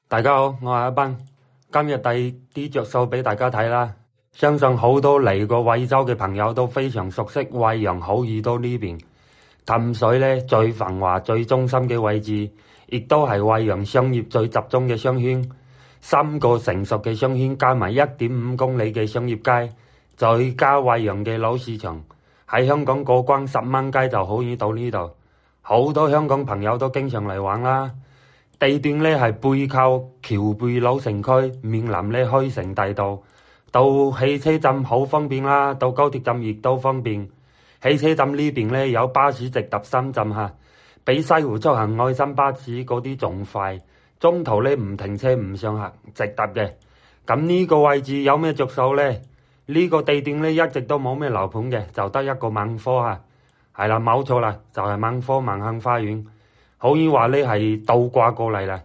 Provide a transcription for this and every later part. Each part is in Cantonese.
大家好，我係阿斌，今日遞啲着數俾大家睇啦。相信好多嚟過惠州嘅朋友都非常熟悉惠陽好耳朵呢邊，淡水呢最繁華、最中心嘅位置，亦都係惠陽商業最集中嘅商圈。三個成熟嘅商圈加埋1.5公里嘅商業街，再加惠陽嘅老市場，喺香港過關10蚊雞就可以到呢度。好多香港朋友都經常嚟玩啦。地段呢係背靠橋背老城區，面臨呢開城大道，到汽車站好方便啦，到高鐵站亦都方便。汽車站呢邊呢有巴士直達深圳嚇，比西湖出行愛心巴士嗰啲仲快。中途呢唔停車唔上客，直達嘅。咁呢個位置有咩着數呢？呢個地段呢一直都冇咩樓盤嘅，就得一個萬科嚇。係啦，冇錯啦，就係萬科萬幸花園。可以話呢係倒掛過嚟啦！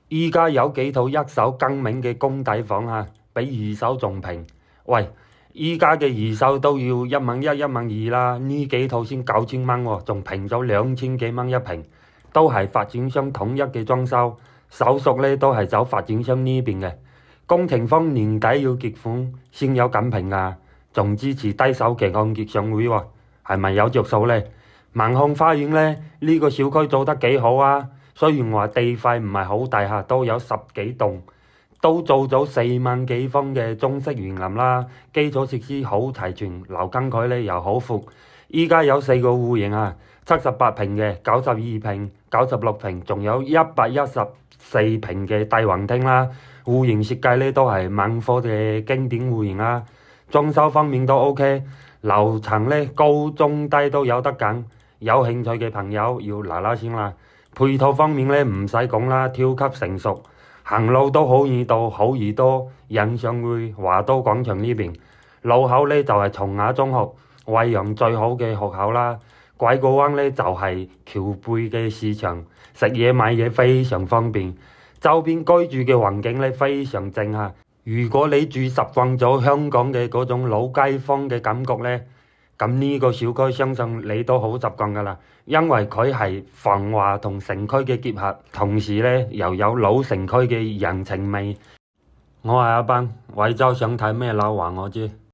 依家有幾套一手更名嘅公底房嚇，比二手仲平。喂，依家嘅二手都要1萬1、1萬2啦，呢幾套先9000蚊喎，仲平咗2000幾蚊一平。都係發展商統一嘅裝修，手續呢都係走發展商呢邊嘅。工程方年底要結款先有緊評啊，仲支持低首期按揭上會喎，係咪有着數呢？萬幸花園呢，呢個小區做得幾好啊！雖然話地塊唔係好大嚇，都有10幾棟，都做咗4萬幾方嘅中式園林啦，基礎設施好齊全，樓根距呢又好闊。依家有4個戶型啊，78平嘅、92平、96平，仲有114平嘅大橫廳啦。戶型設計呢都係萬科嘅經典戶型啦，裝修方面都 OK， 樓層呢高中低都有得揀。有興趣嘅朋友要嗱嗱先啦。配套方面呢唔使講啦，超級成熟，行路都好易到，好易多。引上去華都廣場呢邊，路口呢就係崇雅中學，惠陽最好嘅學校啦。拐個彎呢就係橋背嘅市場，食嘢買嘢非常方便。周邊居住嘅環境呢非常靜嚇。如果你住習慣咗香港嘅嗰種老街坊嘅感覺呢，咁呢個小區相信你都好習慣噶啦，因為佢係繁華同城區嘅結合，同時呢又有老城區嘅人情味。我係阿斌，惠州想睇咩樓話我知。